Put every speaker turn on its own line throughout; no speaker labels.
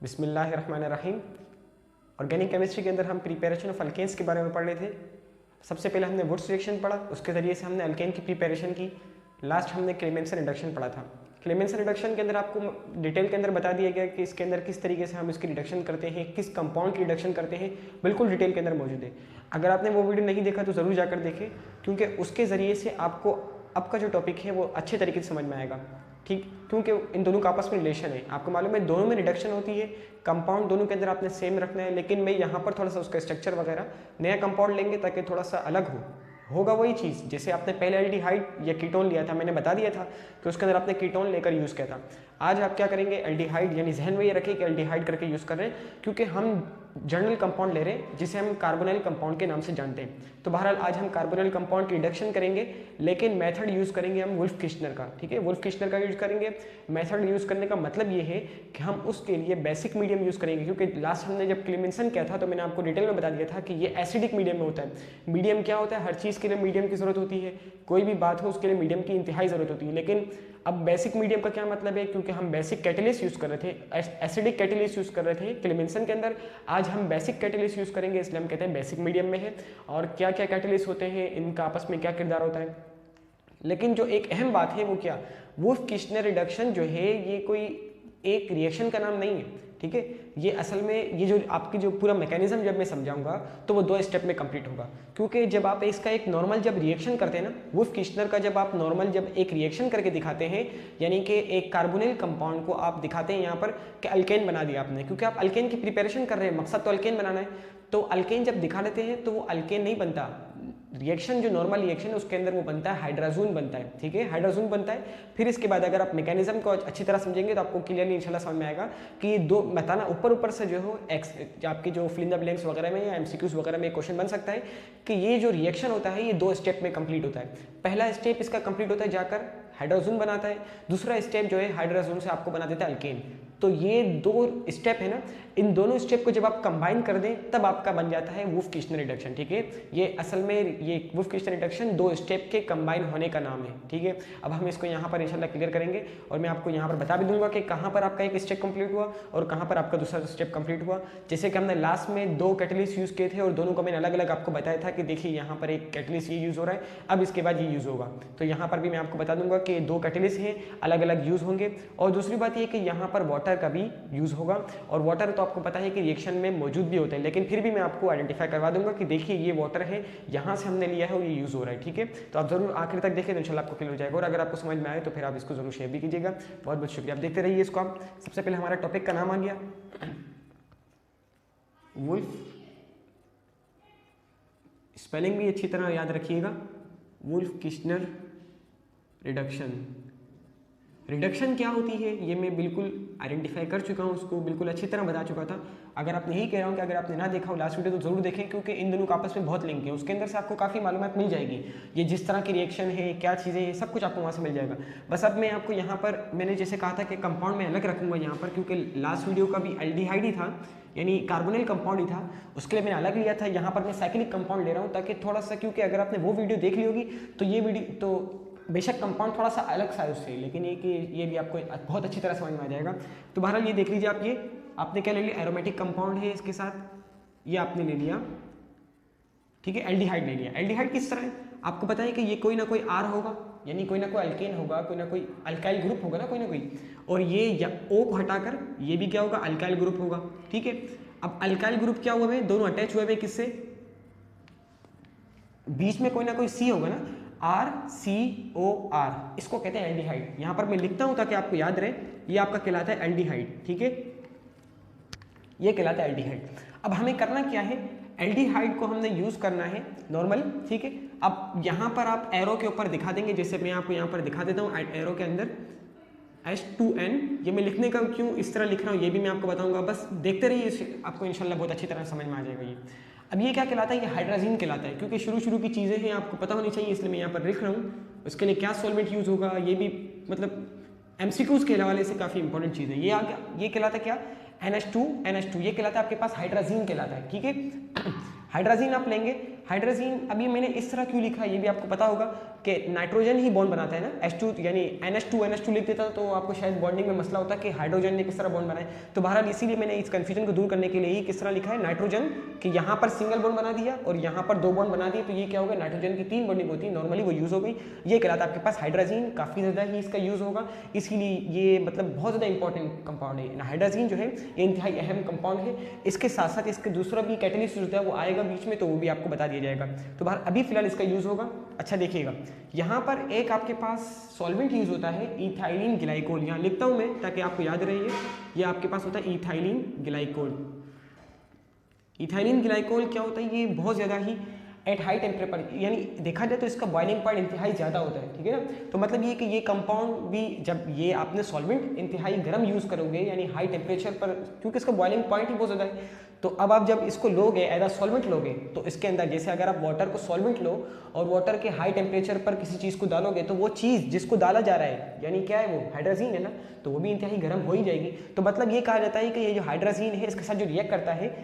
बिस्मिल्लाहिर्रहमानिर्रहीम। Organic chemistry के अंदर हम प्रिपरेशन ऑफ अल्केन्स के बारे में पढ़ रहे थे। सबसे पहले हमने वुड्स रिएक्शन पढ़ा, उसके ज़रिए से हमने अल्केन की प्रिपरेशन की। लास्ट हमने क्लेमेंसन रिडक्शन पढ़ा था। क्लेमेंसन रिडक्शन के अंदर आपको डिटेल के अंदर बता दिया गया कि इसके अंदर किस तरीके से हम इसकी रिडक्शन करते हैं, किस कंपाउंड की रिडक्शन करते हैं, बिल्कुल डिटेल के अंदर मौजूद है। अगर आपने वो वीडियो नहीं देखा तो ज़रूर जाकर देखें, क्योंकि उसके ज़रिए से आपको आपका जो टॉपिक है वो अच्छे तरीके से समझ में आएगा। ठीक, क्योंकि इन दोनों का आपस में रिलेशन है। आपको मालूम है दोनों में रिडक्शन होती है, कंपाउंड दोनों के अंदर आपने सेम रखना है, लेकिन मैं यहाँ पर थोड़ा सा उसका स्ट्रक्चर वगैरह नया कंपाउंड लेंगे ताकि थोड़ा सा अलग होगा वही चीज़। जैसे आपने पहले एल्डिहाइड या कीटोन लिया था, मैंने बता दिया था कि उसके अंदर आपने कीटोन लेकर यूज़ किया था। आज आप क्या करेंगे, एल्डिहाइड, यानी जहन में ये रखें कि एल्डिहाइड करके यूज़ कर रहे हैं, क्योंकि हम जनरल कंपाउंड ले रहे हैं जिसे हम कार्बोनिल कंपाउंड के नाम से जानते हैं। तो बहरहाल आज हम कार्बोनिल कंपाउंड की रिडक्शन करेंगे, लेकिन मेथड यूज़ करेंगे हम वुल्फ किश्नर का। ठीक है, वुल्फ किश्नर का यूज़ करेंगे। मेथड यूज़ करने का मतलब ये है कि हम उसके लिए बेसिक मीडियम यूज़ करेंगे, क्योंकि लास्ट हमने जब क्लेमेंसन किया था तो मैंने आपको डिटेल में बता दिया था कि ये एसिडिक मीडियम में होता है। मीडियम क्या होता है, हर चीज़ के लिए मीडियम की ज़रूरत होती है, कोई भी बात हो उसके लिए मीडियम की इंतहाई ज़रूरत होती है। लेकिन अब बेसिक मीडियम का क्या मतलब है, क्योंकि हम बेसिक कैटेलिस्ट यूज़ कर रहे थे, एसिडिक कैटेलिस्ट यूज़ कर रहे थे क्लेमेंसन के अंदर, आज हम बेसिक कैटेलिस्ट यूज़ करेंगे, इसलिए हम कहते हैं बेसिक मीडियम में है। और क्या क्या कैटेलिस्ट होते हैं, इनका आपस में क्या किरदार होता है। लेकिन जो एक अहम बात है वो क्या, वुल्फ किश्नर रिडक्शन जो है ये कोई एक रिएक्शन का नाम नहीं है। ठीक है, ये असल में ये जो आपकी जो पूरा मैकेनिज्म जब मैं समझाऊंगा तो वो 2 स्टेप में कंप्लीट होगा। क्योंकि जब आप इसका एक नॉर्मल जब रिएक्शन करते हैं ना, वुल्फ किश्नर का जब आप नॉर्मल जब एक रिएक्शन करके दिखाते हैं, यानी कि एक कार्बोनिल कंपाउंड को आप दिखाते हैं यहाँ पर कि अल्केन बना दिया आपने, क्योंकि आप अल्केन की प्रिपरेशन कर रहे हैं, मकसद तो अल्केन बनाना है। तो अल्केन जब दिखा देते हैं तो वो अल्केन नहीं बनता। रिएक्शन जो नॉर्मल रिएक्शन है उसके अंदर वो बनता है हाइड्राजोन बनता है। ठीक है, हाइड्राजोन बनता है। फिर इसके बाद अगर आप मैकेनिज्म को अच्छी तरह समझेंगे तो आपको क्लियरली इंशाल्लाह समझ में आएगा कि ये दो बताना ऊपर से जो हो आपके जो फिल इन द ब्लैंक्स वगैरह में या एमसीक्यूज वगैरह में क्वेश्चन बन सकता है कि ये जो रिएक्शन होता है ये 2 स्टेप में कंप्लीट होता है। पहला स्टेप इसका कंप्लीट होता है जाकर हाइड्रोजन बनाता है, दूसरा स्टेप जो है हाइड्रोजन से आपको बना देता है अल्केन। तो ये 2 स्टेप है ना, इन दोनों स्टेप को जब आप कंबाइन कर दें तब आपका बन जाता है वुल्फ किश्नर रिडक्शन। ठीक है, ये असल में ये वुल्फ किश्नर रिडक्शन 2 स्टेप के कंबाइन होने का नाम है। ठीक है, अब हम इसको यहाँ पर इंशाल्लाह क्लियर करेंगे और मैं आपको यहाँ पर बता भी दूंगा कि कहाँ पर आपका एक स्टेप कंप्लीट हुआ और कहाँ पर आपका दूसरा स्टेप कंप्लीट हुआ। जैसे कि हमने लास्ट में 2 कैटलिस्ट यूज़ किए थे और दोनों को मैंने अलग अलग आपको बताया था कि देखिए यहाँ पर एक कैटलिस्ट ये यूज़ हो रहा है, अब इसके बाद ये यूज़ होगा। तो यहाँ पर भी मैं आपको बता दूंगा कि 2 कैटलिस्ट हैं, अलग अलग यूज़ होंगे। और दूसरी बात ये कि यहाँ पर वाटर का भी यूज़ होगा, और वाटर तो आपको पता है कि रिएक्शन में मौजूद भी होता है, लेकिन फिर भी मैं आपको आइडेंटिफाई करवा दूंगा कि देखिए ये वाटर है, यहाँ से हमने लिया है और ये यूज़ हो रहा है। ठीक है, तो आप जरूर आखिर तक देखें तो इंशाल्लाह आपको क्लियर हो जाएगा। और अगर आपको समझ में आए तो फिर आप इसको जरूर शेयर भी कीजिएगा। बहुत बहुत शुक्रिया, आप देखते रहिए इसको। आप सबसे पहले हमारा टॉपिक का नाम आ गया वुल्फ, स्पेलिंग भी अच्छी तरह याद रखिएगा, वुल्फ किश्नर रिडक्शन। रिडक्शन क्या होती है ये मैं बिल्कुल आइडेंटिफाई कर चुका हूँ, उसको बिल्कुल अच्छी तरह बता चुका था। अगर आप नहीं कह रहा हूँ कि अगर आपने ना देखा हो लास्ट वीडियो तो जरूर देखें, क्योंकि इन दोनों का आपस में बहुत लिंक है, उसके अंदर से आपको काफ़ी मालूमात मिल जाएगी। ये जिस तरह की रिएक्शन है, क्या चीज़ें हैं, सब कुछ आपको वहाँ से मिल जाएगा। बस अब मैं आपको यहाँ पर मैंने जैसे कहा था कि कंपाउंड में अलग रखूँगा यहाँ पर, क्योंकि लास्ट वीडियो का भी एल्डिहाइड ही था, यानी कार्बोनिल कंपाउंड ही था, उसके लिए मैंने अलग लिया था। यहाँ पर मैं साइक्लिक कंपाउंड ले रहा हूँ ताकि थोड़ा सा, क्योंकि अगर आपने वो वीडियो देख ली होगी तो ये वीडियो तो बेशक कंपाउंड थोड़ा सा अलग सा है उससे, लेकिन ये भी आपको बहुत अच्छी तरह समझ में आ जाएगा। तो बहरहाल ये देख लीजिए आप, ये आपने क्या ले लिया, एरोमेटिक कंपाउंड है, इसके साथ ये आपने ले लिया। ठीक है, एल्डिहाइड ले लिया। एल्डिहाइड किस तरह है आपको पता है कि ये कोई ना कोई आर होगा, यानी कोई ना कोई अल्केन होगा, कोई ना कोई अल्काइल ग्रुप होगा ना, कोई ना कोई, और ये ओ को हटाकर ये भी क्या होगा, अल्काइल ग्रुप होगा। ठीक है, अब अल्काइल ग्रुप क्या हुआ है, दोनों अटैच हुए हैं किससे, बीच में कोई ना कोई सी होगा ना, RCOR, इसको कहते हैं एल्डिहाइड। यहां पर मैं लिखता हूं ताकि आपको याद रहे, ये आपका कहलाता है एल्डिहाइड। ठीक है, ये कहलाता है एल्डिहाइड। अब हमें करना क्या है, एल्डिहाइड को हमने यूज करना है नॉर्मल। ठीक है, अब यहां पर आप एरो के ऊपर दिखा देंगे, जैसे मैं आपको यहां पर दिखा देता हूं एरो के अंदर H2N। ये मैं लिखने का क्यों इस तरह लिख रहा हूं ये भी मैं आपको बताऊंगा, बस देखते रहिए, आपको इंशाल्लाह बहुत अच्छी तरह समझ में आ जाएगा ये। अब ये क्या कहलाता है, ये हाइड्राजीन कहलाता है, क्योंकि शुरू की चीज़ें हैं आपको पता होनी चाहिए, इसलिए मैं यहाँ पर लिख रहा हूँ। उसके लिए क्या सॉल्वेंट यूज़ होगा ये भी, मतलब एमसीक्यूज़ के हवाले से काफ़ी इंपॉर्टेंट चीज़ है। ये आ गया, ये कहलाता है क्या, NH2 ये कहलाता है आपके पास हाइड्राजीन कहलाता है। ठीक है, हाइड्राजीन आप लेंगे, हाइड्रोजीन, अभी मैंने इस तरह क्यों लिखा है ये भी आपको पता होगा कि नाइट्रोजन ही बॉन्ड बनाता है ना, H2 यानी NH2 लिख देता तो आपको शायद बॉन्डिंग में मसला होता कि हाइड्रोजन ने किस तरह बॉन्ड बनाए। तो बहरहाल इसीलिए मैंने इस कंफ्यूजन को दूर करने के लिए ही किस तरह लिखा है नाइट्रोजन, कि यहाँ पर सिंगल बॉन्ड बना दिया और यहाँ पर 2 बॉन्ड बना दिए, तो ये क्या होगा, नाइट्रोजन की 3 बॉन्डिंग होती है नॉर्मली, वो यूज़ हो गई। ये कहलाता है आपके पास हाइड्रोजीन, काफ़ी ज़्यादा ही इसका यूज़ होगा, इसीलिए ये मतलब बहुत ज़्यादा इंपॉर्टेंट कंपाउंड है। हाइड्रोजीन जो है ये इंतहाई अहम कंपाउंड है। इसके साथ साथ इसके दूसरा भी कैटेलिस्ट होता है वो आएगा बीच में, तो वो भी आपको बता दिया जाएगा। तो बाहर अभी फिलहाल इसका यूज़ होगा। अच्छा देखिएगा, यहाँ पर एक आपके पास सॉल्वेंट यूज़ होता है इथाइलिन ग्लाइकोल, यहाँ लिखता हूँ मैं ताकि आपको याद रहे, ये आपके पास होता है इथाइलिन ग्लाइकोल। इथाइलिन ग्लाइकोल क्या होता है, ये बहुत ज़्यादा ही एट हाई टेम्परेचर, यानी देखा जाए तो इसका बॉइलिंग पॉइंट इंतहाई ज़्यादा होता है, ठीक है ना। तो मतलब ये कि ये कंपाउंड भी जब ये आपने सॉल्वेंट इंतहाई गर्म यूज़ करोगे यानी हाई टेम्परेचर पर, क्योंकि इसका बॉइलिंग पॉइंट ही बहुत ज़्यादा है, तो अब आप जब इसको लोगे एज अ सॉल्वेंट लोगे तो इसके अंदर जैसे अगर आप वाटर को सॉल्वेंट लो और वाटर के हाई टेम्परेचर पर किसी चीज़ को डालोगे तो वो चीज़ जिसको डाला जा रहा है यानी क्या है, वो हाइड्रोजीन है ना, तो वो भी इंतहाई गर्म हो ही जाएगी। तो मतलब ये कहा जाता है कि ये जो हाइड्रोजीन है इसके साथ जो रिएक्ट करता है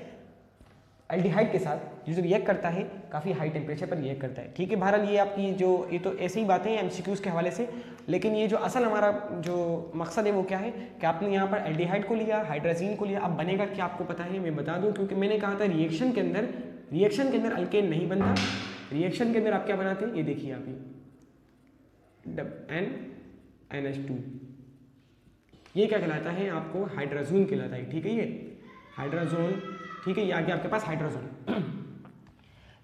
एल्डिहाइड के साथ, जो रिएक्ट करता है काफ़ी हाई टेम्परेचर पर रिएक्ट करता है, ठीक है। बहरहाल ये आपकी जो ये तो ऐसी ही बातें हैं एमसीक्यूज़ के हवाले से, लेकिन ये जो असल हमारा जो मकसद है वो क्या है कि आपने यहाँ पर एल्डिहाइड को लिया, हाइड्रोजीन को लिया, अब बनेगा क्या आपको पता है, मैं बता दूँ, क्योंकि मैंने कहा था रिएक्शन के अंदर अल्केन नहीं बनता। रिएक्शन के अंदर आप क्या बनाते हैं, ये देखिए आप NH2, ये क्या कहलाता है, आपको हाइड्रोजन कहलाता है, ठीक है। ये हाइड्रोजन, ठीक है, ये आ गया आपके पास हाइड्रोजन।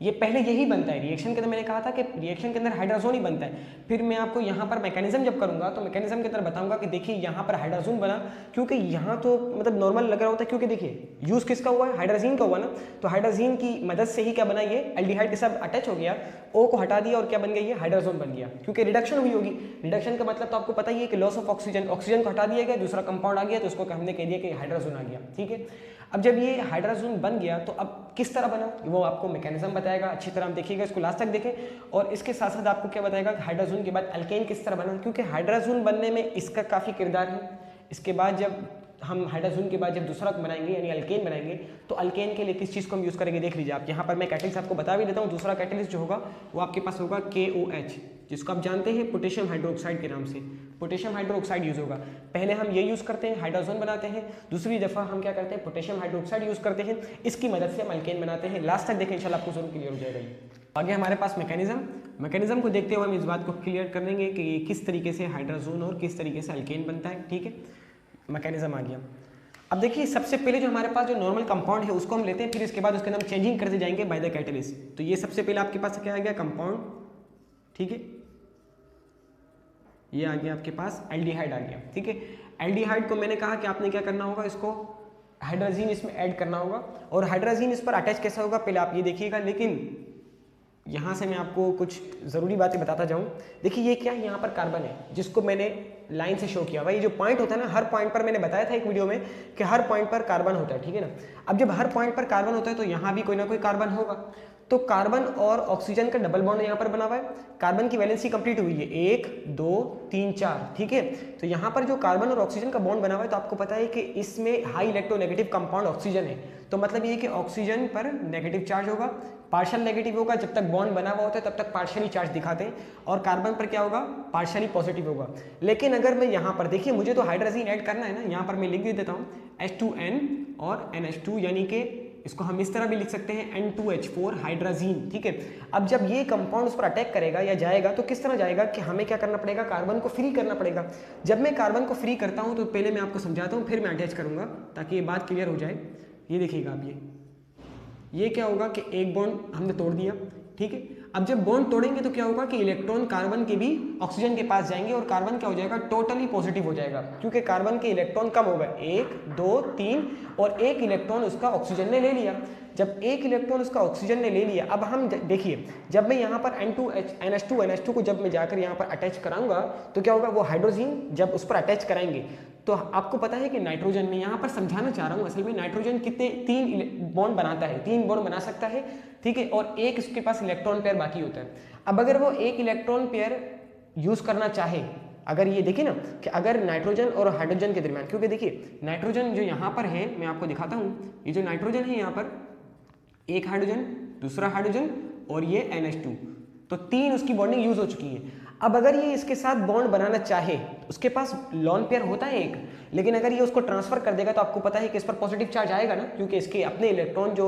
ये पहले यही बनता है रिएक्शन के अंदर, मैंने कहा था कि रिएक्शन के अंदर हाइड्रोजन ही बनता है। फिर मैं आपको यहाँ पर मैकेनिज्म जब करूँगा तो मैकेनिज्म के अंदर बताऊँगा कि देखिए यहाँ पर हाइड्रोजन बना, क्योंकि यहाँ तो मतलब नॉर्मल लग रहा होता है, क्योंकि देखिए यूज़ किसका हुआ है, हाइड्रोजन का हुआ ना, तो हाइड्रोजन की मदद से ही क्या बना, ये एल्डिहाइड के साथ अटैच हो गया, O को हटा दिया और क्या बन गया, ये हाइड्रोजन बन गया, क्योंकि रिडक्शन हुई होगी। रिडक्शन का मतलब तो आपको पता ही है कि लॉस ऑफ ऑक्सीजन, ऑक्सीजन को हटा दिया गया, दूसरा कंपाउंड आ गया, तो उसको हमने कह दिया कि हाइड्रोजन आ गया, ठीक है। अब जब ये हाइड्रोजन बन गया तो अब किस तरह बना वो आपको मैकेनिज्म बताएगा, अच्छी तरह आप देखिएगा, इसको लास्ट तक देखें। और इसके साथ साथ आपको क्या बताएगा कि हाइड्रोजन के बाद अल्केन किस तरह बना, क्योंकि हाइड्रोजन बनने में इसका काफ़ी किरदार है। इसके बाद जब हम हाइड्रोजन के बाद जब दूसरा बनाएंगे यानी अल्केन बनाएंगे, तो अल्केन के लिए किस चीज़ को हम यूज़ करेंगे, देख लीजिए आप यहाँ पर मैं कैटलिस्ट आपको बता भी देता हूँ। दूसरा कैटलिस्ट जो होगा वो आपके पास होगा KOH, जिसको आप जानते हैं पोटेशियम हाइड्रोक्साइड के नाम से, पोटेशियम हाइड्रोक्साइड यूज़ होगा। पहले हम ये यूज़ करते हैं, हाइड्रोजन बनाते हैं, दूसरी दफ़ा हम क्या करते हैं, पोटेशियम हाइड्रोक्साइड यूज़ करते हैं, इसकी मदद से हम अल्केन बनाते हैं। लास्ट तक देखें, इंशाल्लाह आपको जरूर क्लियर हो जाएगा। आगे हमारे पास मैकेनिज्म को देखते हुए हम इस बात को क्लियर कर लेंगे कि किस तरीके से हाइड्रोजन और किस तरीके से अल्केन बनता है, ठीक है। मैकेनिज्म आ गया। अब देखिए सबसे पहले जो हमारे पास जो नॉर्मल कंपाउंड है उसको हम लेते हैं, फिर इसके बाद उसके अंदर हम चेंजिंग करते जाएंगे बाय द कैटलिस्ट। तो ये सबसे पहले आपके पास क्या आ गया, कंपाउंड, ठीक है। ये आ गया आपके पास एल्डिहाइड आ गया, ठीक है। एल्डिहाइड को मैंने कहा कि आपने क्या करना होगा, इसको हाइड्रोजन इसमें ऐड करना होगा, और हाइड्रोजन इस पर अटैच कैसा होगा पहले आप ये देखिएगा। लेकिन यहाँ से मैं आपको कुछ ज़रूरी बातें बताता जाऊँ। देखिए ये क्या है, यहाँ पर कार्बन है जिसको मैंने लाइन से शो किया हुआ। ये जो पॉइंट होता है ना, हर पॉइंट पर मैंने बताया था एक वीडियो में कि हर पॉइंट पर कार्बन होता है, ठीक है ना। अब जब हर पॉइंट पर कार्बन होता है तो यहाँ भी कोई ना कोई कार्बन होगा। तो कार्बन और ऑक्सीजन का डबल बॉन्ड यहाँ पर बना हुआ है, कार्बन की वैलेंसी कंप्लीट हुई है 1 2 3 4, ठीक है। तो यहाँ पर जो कार्बन और ऑक्सीजन का बॉन्ड बना हुआ है, तो आपको पता है कि इसमें हाई इलेक्ट्रोनेगेटिव कंपाउंड ऑक्सीजन है, तो मतलब ये कि ऑक्सीजन पर नेगेटिव चार्ज होगा, पार्शियल नेगेटिव होगा, जब तक बॉन्ड बना हुआ होता है तब तक पार्शियली चार्ज दिखाते हैं, और कार्बन पर क्या होगा, पार्शियली पॉजिटिव होगा। लेकिन अगर मैं यहाँ पर देखिए, मुझे तो हाइड्रोजन ऐड करना है ना, यहाँ पर मैं लिख देता हूँ H2N और NH2, यानी कि इसको हम इस तरह भी लिख सकते हैं N2H4 हाइड्रोजन, ठीक है। अब जब ये कंपाउंड उस पर अटैक करेगा या जाएगा तो किस तरह जाएगा कि हमें क्या करना पड़ेगा, कार्बन को फ्री करना पड़ेगा। जब मैं कार्बन को फ्री करता हूँ तो पहले मैं आपको समझाता हूँ, फिर मैं अटैच करूँगा ताकि ये बात क्लियर हो जाए। ये देखिएगा आप, ये क्या होगा कि एक बॉन्ड हमने तोड़ दिया, ठीक है। अब जब बॉन्ड तोड़ेंगे तो क्या होगा कि इलेक्ट्रॉन कार्बन के भी ऑक्सीजन के पास जाएंगे और कार्बन क्या हो जाएगा, टोटली पॉजिटिव हो जाएगा, क्योंकि कार्बन के इलेक्ट्रॉन कम हो गए 1 2 3 और एक इलेक्ट्रॉन उसका ऑक्सीजन ने ले लिया। जब एक इलेक्ट्रॉन उसका ऑक्सीजन ने ले लिया, अब हम देखिए जब मैं यहाँ पर NH2 को जब मैं जाकर यहाँ पर अटैच कराऊंगा तो क्या होगा, वो हाइड्रोजन जब उस पर अटैच कराएंगे तो आपको पता है कि नाइट्रोजन में यहाँ पर समझाना चाह रहा हूँ, असल में नाइट्रोजन कितने 3 बॉन्ड बनाता है, 3 बॉन्ड बना सकता है, ठीक है, और एक उसके पास इलेक्ट्रॉन पेयर बाकी होता है। अब अगर वो एक इलेक्ट्रॉन पेयर यूज करना चाहे, अगर ये देखिए ना कि अगर नाइट्रोजन और हाइड्रोजन के दरमियान, क्योंकि देखिए नाइट्रोजन जो यहाँ पर है मैं आपको दिखाता हूँ, ये जो नाइट्रोजन है यहाँ पर एक हाइड्रोजन, दूसरा हाइड्रोजन और ये NH2, तो 3 उसकी बॉन्डिंग यूज हो चुकी है। अब अगर ये इसके साथ बॉन्ड बनाना चाहे तो उसके पास लोन पेयर होता है एक, लेकिन अगर ये उसको ट्रांसफर कर देगा तो आपको पता है कि इस पर पॉजिटिव चार्ज आएगा ना, क्योंकि इसके अपने इलेक्ट्रॉन जो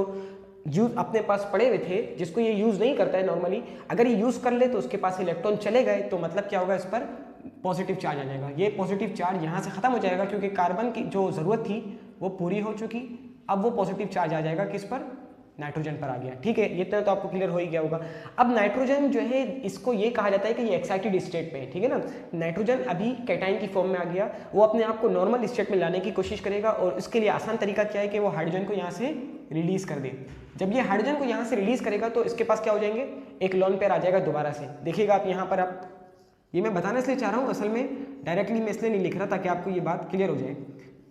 यूज अपने पास पड़े हुए थे जिसको ये यूज नहीं करता है नॉर्मली, अगर ये यूज कर ले तो उसके पास इलेक्ट्रॉन चले गए तो मतलब क्या होगा, इस पर पॉजिटिव चार्ज आ जाएगा। ये पॉजिटिव चार्ज यहाँ से खत्म हो जाएगा क्योंकि कार्बन की जो जरूरत थी वो पूरी हो चुकी, अब वो पॉजिटिव चार्ज आ जाएगा किस पर, नाइट्रोजन पर आ गया। ठीक है, ये तो आपको क्लियर हो ही गया होगा। अब नाइट्रोजन जो है इसको ये कहा जाता है कि ये एक्साइटेड स्टेट पे है, ठीक है ना। नाइट्रोजन अभी कैटाइन की फॉर्म में आ गया, वो अपने आप को नॉर्मल स्टेट में लाने की कोशिश करेगा और इसके लिए आसान तरीका क्या है कि वो हाइड्रोजन को यहाँ से रिलीज कर दे। जब ये हाइड्रोजन को यहाँ से रिलीज करेगा तो इसके पास क्या हो जाएंगे, एक लोन पेयर आ जाएगा दोबारा से। देखिएगा आप यहाँ पर, आप ये मैं बताना इसलिए चाह रहा हूँ, असल में डायरेक्टली मैं इसलिए नहीं लिख रहा ताकि आपको ये बात क्लियर हो जाए।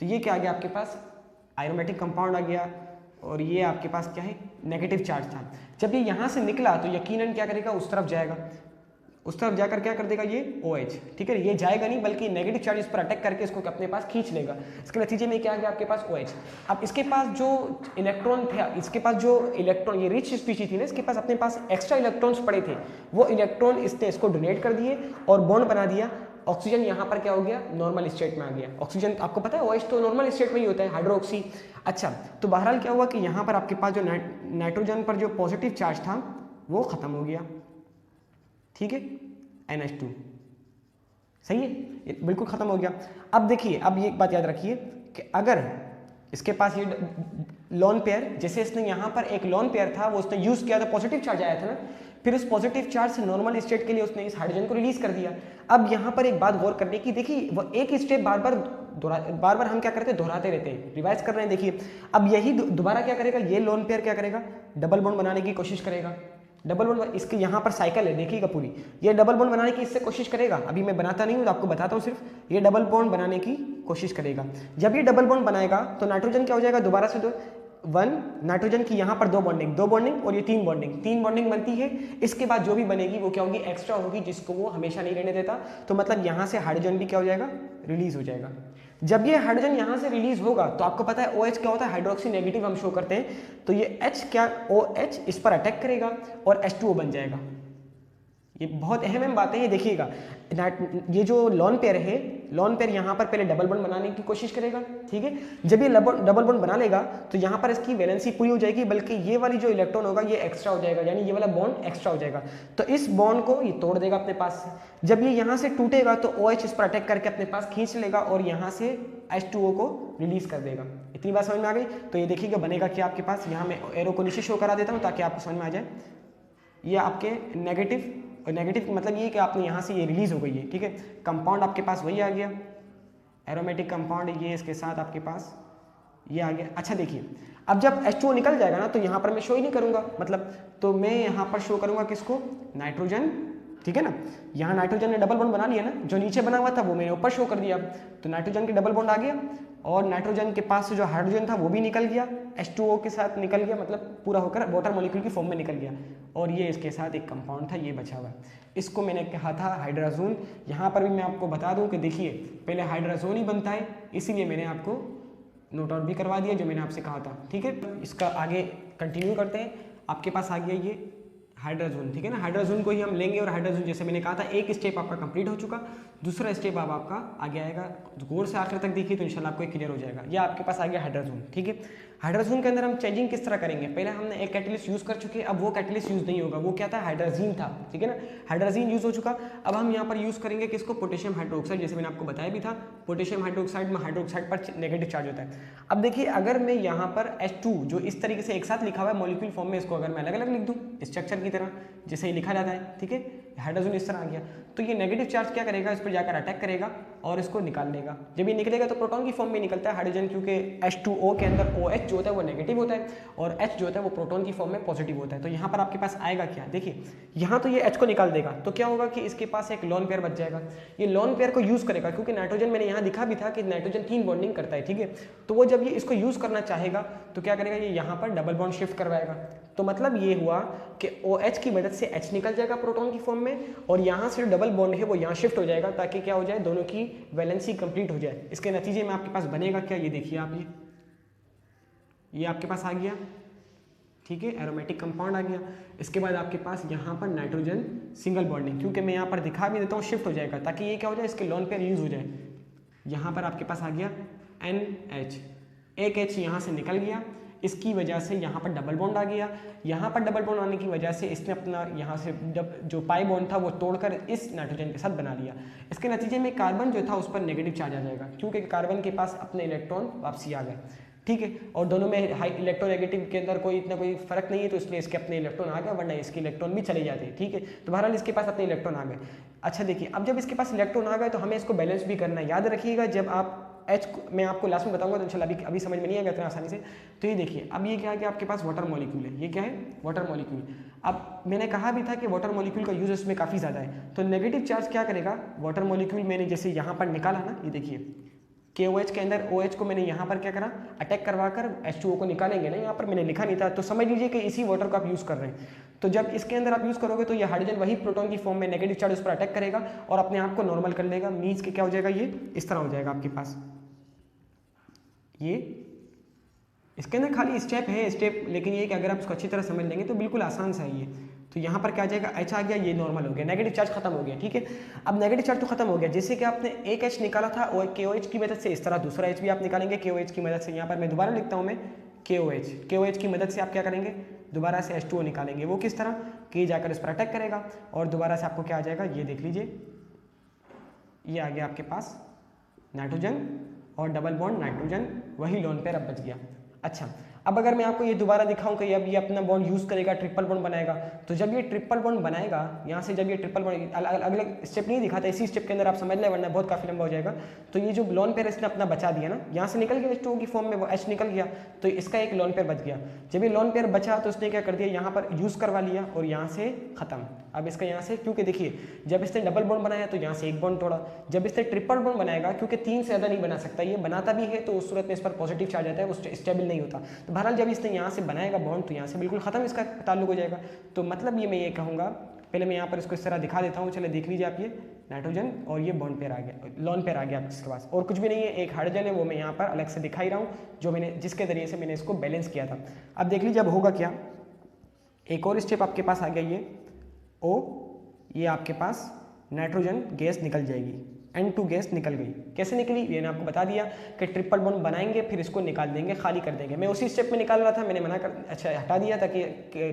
तो ये क्या आ गया आपके पास, एरोमेटिक कंपाउंड आ गया और ये आपके पास क्या है, नेगेटिव चार्ज था। जब ये यहाँ से निकला तो यकीनन क्या करेगा, उस तरफ जाएगा, उस तरफ जाकर क्या कर देगा ये OH, ठीक है। ये जाएगा नहीं बल्कि नेगेटिव चार्ज इस पर अटैक करके इसको अपने पास खींच लेगा। इसके नतीजे में क्या आ गया आपके पास OH। अब इसके पास जो इलेक्ट्रॉन थे, इसके पास जो इलेक्ट्रॉन, ये रिच स्पीशीज थी ना, इसके पास अपने पास एक्स्ट्रा इलेक्ट्रॉन्स पड़े थे, वो इलेक्ट्रॉन इसने इसको डोनेट कर दिए और बॉन्ड बना दिया। ऑक्सीजन यहाँ पर क्या हो गया, नॉर्मल स्टेट में आ गया। ऑक्सीजन आपको पता है OH तो नॉर्मल स्टेट में ही होता है, हाइड्रोक्सी। अच्छा, तो बहरहाल क्या हुआ कि यहाँ पर आपके पास जो नाइट्रोजन पर जो पॉजिटिव चार्ज था वो खत्म हो गया, ठीक है, NH2, सही है, ये बिल्कुल खत्म हो गया। अब देखिए, अब ये एक बात याद रखिए कि अगर इसके पास ये लोन पेयर, जैसे इसने यहाँ पर एक लोन पेयर था वो उसने यूज किया था, पॉजिटिव चार्ज आया था ना, फिर उस पॉजिटिव चार्ज से नॉर्मल स्टेट के लिए उसने इस हाइड्रोजन को रिलीज कर दिया। अब यहाँ पर एक बात गौर करने की, देखिए वो एक स्टेप बार बार हम क्या करते हैं, दोहराते रहते हैं, रिवाइज कर रहे हैं। देखिए अब यही दोबारा क्या करेगा, ये लोन पेयर क्या करेगा, डबल बॉन्ड बनाने की कोशिश करेगा। डबल बॉन्ड, इसके यहाँ पर साइकिल है, देखिएगा पूरी, ये डबल बॉन्ड बनाने की इससे कोशिश करेगा। अभी मैं बनाता नहीं हूँ, आपको बताता हूँ सिर्फ, ये डबल बॉन्ड बनाने की कोशिश करेगा। जब ये डबल बॉन्ड बनाएगा तो नाइट्रोजन क्या हो जाएगा, दोबारा से वन नाइट्रोजन की यहाँ पर दो बॉन्डिंग और ये तीन बॉन्डिंग बनती है। इसके बाद जो भी बनेगी वो क्या होगी, एक्स्ट्रा होगी, जिसको वो हमेशा नहीं रहने देता। तो मतलब यहाँ से हाइड्रोजन भी क्या हो जाएगा, रिलीज हो जाएगा। जब ये हाइड्रोजन यहाँ से रिलीज होगा तो आपको पता है OH क्या होता है, हाइड्रोक्सी नेगेटिव हम शो करते हैं, तो ये H क्या, OH इस पर अटैक करेगा और H2O बन जाएगा। ये बहुत अहम बात है, ये देखिएगा। ये जो लोन पेयर है, लोन पेयर यहाँ पर पहले डबल बॉन्ड बनाने की कोशिश करेगा, ठीक है। जब ये डबल बॉन्ड बना लेगा तो यहाँ पर इसकी वैलेंसी पूरी हो जाएगी, बल्कि ये वाली जो इलेक्ट्रॉन होगा ये एक्स्ट्रा हो जाएगा, यानी ये वाला बॉन्ड एक्स्ट्रा हो जाएगा। तो इस बॉन्ड को ये तोड़ देगा अपने पास से। जब ये यहाँ से टूटेगा तो OH इस पर अटैक करके अपने पास खींच लेगा और यहाँ से H2O को रिलीज कर देगा। इतनी बात समझ में आ गई। तो ये देखिएगा बनेगा क्या आपके पास, यहाँ मैं एरो को नीचे शो करा देता हूँ ताकि आपको समझ में आ जाए। ये आपके नेगेटिव मतलब ये कि आपने यहाँ से ये रिलीज हो गई है, ठीक है। कंपाउंड आपके पास वही आ गया, एरोमेटिक कंपाउंड, ये इसके साथ आपके पास ये आ गया। अच्छा देखिए, अब जब H2O निकल जाएगा ना तो यहाँ पर मैं शो ही नहीं करूँगा, मतलब तो मैं यहाँ पर शो करूँगा किसको, नाइट्रोजन, ठीक है ना। यहाँ नाइट्रोजन ने डबल बॉन्ड बना लिया ना, जो नीचे बना हुआ था वो मैंने ऊपर शो कर दिया। तो नाइट्रोजन के डबल बॉन्ड आ गया और नाइट्रोजन के पास से जो हाइड्रोजन था वो भी निकल गया, H2O के साथ निकल गया, मतलब पूरा होकर वाटर मॉलिक्यूल की फॉर्म में निकल गया। और ये इसके साथ एक कंपाउंड था, ये बचा हुआ, इसको मैंने कहा था हाइड्राजोन। यहाँ पर भी मैं आपको बता दूँ कि देखिए पहले हाइड्राजोन ही बनता है, इसीलिए मैंने आपको नोट आउट भी करवा दिया जो मैंने आपसे कहा था, ठीक है। इसका आगे कंटिन्यू करते हैं। आपके पास आ गया ये हाइड्राजोन, ठीक है ना। हाइड्राजोन को ही हम लेंगे और हाइड्राजोन जैसे मैंने कहा था एक स्टेप आपका कंप्लीट हो चुका, दूसरा स्टेप अब आपका आगे आएगा। गौर से आखिर तक देखिए तो इंशाल्लाह आपको क्लियर हो जाएगा। ये आपके पास आ गया हाइड्राजोन, ठीक है। हाइड्राजोन के अंदर हम चेंजिंग किस तरह करेंगे, पहले हमने एक कैटलिस्ट यूज कर चुके, अब वो कैटलिस्ट यूज नहीं होगा, वो क्या था, हाइड्राजीन था, ठीक है ना। हाइड्राजीन यूज हो चुका, अब हम यहाँ पर यूज करेंगे किसको, पोटेशियम हाइड्रोक्साइड, जैसे मैंने आपको बताया भी था। पोटेशियम हाइड्रोक्साइड में हाइड्रोक्साइड पर नेगेटिव चार्ज होता है। अब देखिए अगर मैं यहाँ पर H2 जो इस तरीके से एक साथ लिखा हुआ है मॉलिक्यूल फॉर्म में, इसको अगर मैं अलग अलग लिख दूँ स्ट्रक्चर की तरह जैसे ही लिखा जाता है, ठीक है, हाइड्रोजन इस तरह आ गया, तो ये नेगेटिव चार्ज क्या करेगा, इस पर जाकर अटैक करेगा और इसको निकाल लेगा। जब ये निकलेगा तो प्रोटॉन की फॉर्म में निकलता है हाइड्रोजन, क्योंकि H2O के अंदर OH जो होता है वो नेगेटिव होता है और H जो होता है वो प्रोटॉन की फॉर्म में पॉजिटिव होता है। तो यहाँ पर आपके पास आएगा क्या, देखिए यहाँ तो ये H को निकाल देगा, तो क्या होगा कि इसके पास एक लोन पेयर बच जाएगा। ये लोन पेयर को यूज करेगा, क्योंकि नाइट्रोजन मैंने यहाँ दिखा भी था कि नाइट्रोजन 3 बॉन्डिंग करता है, ठीक है। तो वो जब ये इसको यूज करना चाहेगा तो क्या करेगा, ये यहाँ पर डबल बॉन्ड शिफ्ट करवाएगा। तो मतलब ये हुआ कि OH की मदद से H निकल जाएगा प्रोटॉन की फॉर्म में और यहाँ से जो डबल बॉन्ड है वो यहाँ शिफ्ट हो जाएगा, ताकि क्या हो जाए, दोनों की वैलेंसी कंप्लीट हो जाए। इसके नतीजे में आपके पास बनेगा क्या, ये देखिए आप, ये आपके पास आ गया, ठीक है, एरोमेटिक कंपाउंड आ गया। इसके बाद आपके पास यहाँ पर नाइट्रोजन सिंगल बॉन्डिंग, क्योंकि मैं यहाँ पर दिखा भी देता हूँ, शिफ्ट हो जाएगा ताकि ये क्या हो जाए, इसके लोन पेयर यूज हो जाए। यहाँ पर आपके पास आ गया NH, एक H यहाँ से निकल गया, इसकी वजह से यहाँ पर डबल बॉन्ड आ गया। यहाँ पर डबल बॉन्ड आने की वजह से इसने अपना यहाँ से जो पाई बॉन्ड था वो तोड़कर इस नाइट्रोजन के साथ बना लिया। इसके नतीजे में कार्बन जो था उस पर नेगेटिव चार्ज आ जाएगा, क्योंकि कार्बन के पास अपने इलेक्ट्रॉन वापसी आ गए, ठीक है। और दोनों में हाई इलेक्ट्रोनेगेटिव के अंदर इतना कोई फर्क नहीं है, तो इसलिए इसके अपने इलेक्ट्रॉन आ गए, वरना इसके इलेक्ट्रॉन भी चले जाते हैं, ठीक है। तो बहरहाल इसके पास अपने इलेक्ट्रॉन आ गए। अच्छा देखिए, अब जब इसके पास इलेक्ट्रॉन आ गए तो हमें इसको बैलेंस भी करना है। याद रखिएगा, जब आप H मैं आपको लास्ट में बताऊंगा तो इंशाल्लाह अभी समझ में नहीं आएगा इतना आसानी से। तो ये देखिए, अब ये क्या है कि आपके पास वाटर मॉलिक्यूल है, ये क्या है, वाटर मॉलिक्यूल। अब मैंने कहा भी था कि वाटर मॉलिक्यूल का यूज इसमें काफ़ी ज़्यादा है। तो नेगेटिव चार्ज क्या करेगा, वाटर मॉलिक्यूल मैंने जैसे यहाँ पर निकाला ना, ये देखिए KOH के अंदर OH को मैंने यहाँ पर क्या करा, अटैक करवाकर H2O को निकालेंगे ना, यहाँ पर मैंने लिखा नहीं था, तो समझ लीजिए कि इसी वाटर को आप यूज़ कर रहे हैं। तो जब इसके अंदर आप यूज़ करोगे तो ये हाइड्रोजन वही प्रोटॉन की फॉर्म में नेगेटिव चार्ज उस पर अटैक करेगा और अपने आप को नॉर्मल कर लेगा। मीन्स के क्या हो जाएगा, ये इस तरह हो जाएगा आपके पास। ये इसके अंदर खाली स्टेप है, स्टेप, लेकिन ये कि अगर आप इसको अच्छी तरह समझ लेंगे तो बिल्कुल आसान सा है ये। तो यहाँ पर क्या आ जाएगा, H आ गया, ये नॉर्मल हो गया, नेगेटिव चार्ज खत्म हो गया, ठीक है। अब नेगेटिव चार्ज तो खत्म हो गया, जैसे कि आपने एक H निकाला था और KOH की मदद से, इस तरह दूसरा H भी आप निकालेंगे KOH की मदद से। यहाँ पर मैं दोबारा लिखता हूँ, मैं KOH की मदद से आप क्या करेंगे, दोबारा से H2O निकालेंगे। वो किस तरह कि जाकर इस पर अटैक करेगा और दोबारा से आपको क्या आ जाएगा, ये देख लीजिए, ये आ गया आपके पास नाइट्रोजन और डबल बॉन्ड नाइट्रोजन, वही लोन पेयर अब बच गया। अच्छा, अब अगर मैं आपको ये दोबारा दिखाऊं कि अब ये अपना बॉन्ड यूज़ करेगा, ट्रिपल बॉन्ड बनाएगा, तो जब ये ट्रिपल बॉन्ड बनाएगा, यहाँ से जब ये ट्रिपल बॉन्ड, अलग अलग स्टेप नहीं दिखाता, इसी स्टेप के अंदर आप समझ लें, वरना बहुत काफ़ी लंबा हो जाएगा। तो ये जो लोन पेयर इसने अपना बचा दिया ना, यहाँ से निकल गया H2O की फॉर्म में, वो H निकल गया, तो इसका एक लोन पेयर बच गया। जब ये लोन पेयर बचा तो उसने क्या कर दिया, यहाँ पर यूज़ करवा लिया और यहाँ से ख़त्म। अब इसका यहाँ से, क्योंकि देखिए जब इसने डबल बॉन्ड बनाया तो यहाँ से एक बॉन्ड तोड़ा, जब इसने ट्रिपल बॉन्ड बनाएगा, क्योंकि 3 से ज़्यादा नहीं बना सकता, ये बनाता भी है तो उस सूरत में इस पर पॉजिटिव चार्ज आता है, वो स्टेबल नहीं होता। तो बहरहाल जब इसने यहाँ से बनाएगा बॉन्ड तो यहाँ से बिल्कुल ख़त्म इसका ताल्लुक हो जाएगा। तो मतलब ये मैं ये कहूँगा, पहले मैं यहाँ पर इसको इस तरह दिखा देता हूँ, चले देख लीजिए आप, ये नाइट्रोजन और ये बॉन्ड पेयर आ गया, लोन पेयर आ गया इसके पास, और कुछ भी नहीं है, एक हाइड्रोजन है, वो मैं यहाँ पर अलग से दिखा ही रहा हूँ, जो मैंने जिसके ज़रिए से मैंने इसको बैलेंस किया था। अब देख लीजिए अब होगा क्या, एक और स्टेप आपके पास आ गया, ये O, ये आपके पास नाइट्रोजन गैस निकल जाएगी, N2 गैस निकल गई। कैसे निकली, ये मैंने आपको बता दिया कि ट्रिपल बॉन्ड बनाएंगे, फिर इसको निकाल देंगे, खाली कर देंगे। मैं उसी स्टेप में निकाल रहा था, मैंने मना कर, अच्छा हटा दिया ताकि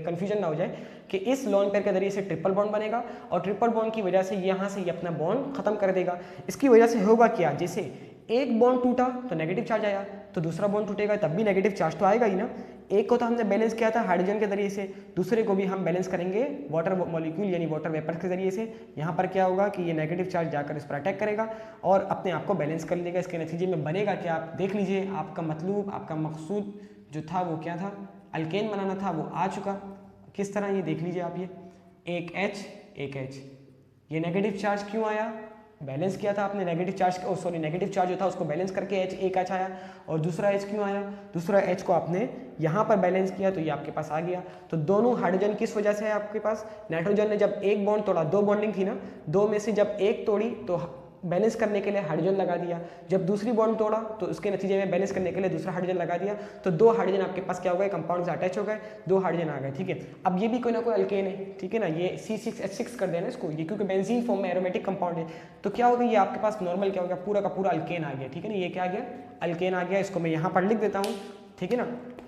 कंफ्यूजन ना हो जाए कि इस लोन पेयर के जरिए से ट्रिपल बॉन्ड बनेगा और ट्रिपल बॉन्ड की वजह से यहाँ से ये अपना बॉन्ड खत्म कर देगा। इसकी वजह से होगा क्या, जैसे एक बॉन्ड टूटा तो नेगेटिव चार्ज आया, तो दूसरा बॉन्ड टूटेगा तब भी नेगेटिव चार्ज तो आएगा ही ना। एक को तो हमने बैलेंस किया था हाइड्रोजन के जरिए से, दूसरे को भी हम बैलेंस करेंगे वाटर मॉलिक्यूल यानी वाटर वेपर के जरिए से। यहाँ पर क्या होगा कि ये नेगेटिव चार्ज जाकर इस पर अटैक करेगा और अपने आप को बैलेंस कर लेगा। इसके नतीजे में बनेगा क्या, आप देख लीजिए, आपका मतलूब, आपका मकसूद जो था वो क्या था, अल्केन बनाना था, वो आ चुका। किस तरह, ये देख लीजिए आप, ये एक H, ये नेगेटिव चार्ज क्यों आया, बैलेंस किया था आपने नेगेटिव चार्ज, नेगेटिव चार्ज जो था उसको बैलेंस करके एक H आया, और दूसरा H क्यों आया, दूसरा H को आपने यहाँ पर बैलेंस किया तो ये आपके पास आ गया। तो दोनों हाइड्रोजन किस वजह से है आपके पास, नाइट्रोजन ने जब एक बॉन्ड तोड़ा, 2 बॉन्डिंग थी ना, 2 में से जब एक तोड़ी तो बैलेंस करने के लिए हाइड्रोजन लगा दिया, जब दूसरी बॉन्ड तोड़ा तो उसके नतीजे में बैलेंस करने के लिए दूसरा हाइड्रोजन लगा दिया, तो 2 हाइड्रोजन आपके पास क्या हो गए, कंपाउंड से अटैच हो गए, 2 हाइड्रोजन आ गए, ठीक है। अब ये भी कोई ना कोई अल्केन है, ठीक है ना, ये C6H6 कर देना इसको, ये क्योंकि बेंजीन फॉर्म में एरोमेटिक कंपाउंड है, तो क्या होगा, ये आपके पास नॉर्मल क्या हो गया, पूरा का पूरा अल्केन आ गया, ठीक है ना, ये क्या आ गया, अल्केन आ गया। इसको मैं यहाँ पर लिख देता हूँ, ठीक है ना,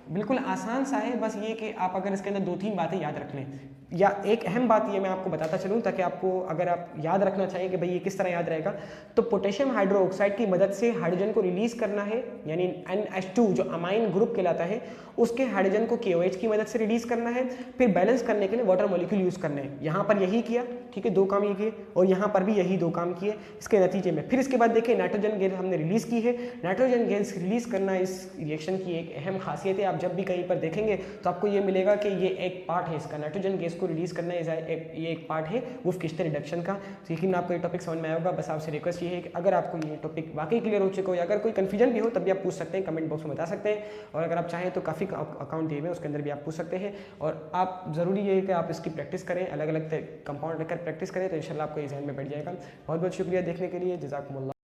बिल्कुल आसान सा है, बस ये कि आप अगर इसके अंदर 2-3 बातें याद रख लें, या एक अहम बात ये मैं आपको बताता चलूँ ताकि आपको, अगर आप याद रखना चाहिए कि भाई ये किस तरह याद रहेगा, तो पोटेशियम हाइड्रोक्साइड की मदद से हाइड्रोजन को रिलीज करना है, यानी NH2 जो अमाइन ग्रुप कहलाता है, उसके हाइड्रोजन को KOH की मदद से रिलीज करना है, फिर बैलेंस करने के लिए वाटर मॉलिक्यूल यूज करने हैं। यहाँ पर यही किया, ठीक है, 2 काम ये किए, और यहाँ पर भी यही 2 काम किए इसके नतीजे में। फिर इसके बाद देखिए नाइट्रोजन गैस हमने रिलीज की है, नाइट्रोजन गैस रिलीज करना इस रिएक्शन की एक अहम खासियत है। आप जब भी कहीं पर देखेंगे तो आपको ये मिलेगा कि ये एक पार्ट है इसका, नाइट्रोजन गैस को रिलीज करना है, ये एक पार्ट है वुल्फ-किस्टर रिडक्शन का। तो यकीन आपको ये टॉपिक समझ में आया होगा। बस आपसे रिक्वेस्ट ये है कि अगर आपको ये टॉपिक वाकई क्लियर हो चुका हो या अगर कोई कंफ्यूजन भी हो तब भी आप पूछ सकते हैं, कमेंट बॉक्स में बता सकते हैं, और अगर आप चाहें तो काफ़ी अकाउंट दिए हुए उसके अंदर भी आप पूछ सकते हैं। और आप ज़रूरी ये है कि आप इसकी प्रैक्टिस करें, अलग अलग कंपाउंड रखकर प्रैक्टिस करें, तो इंशाल्लाह आपको ये ज़हन में बैठ जाएगा। बहुत बहुत शुक्रिया देखने के लिए, जज़ाकुमुल्लाह।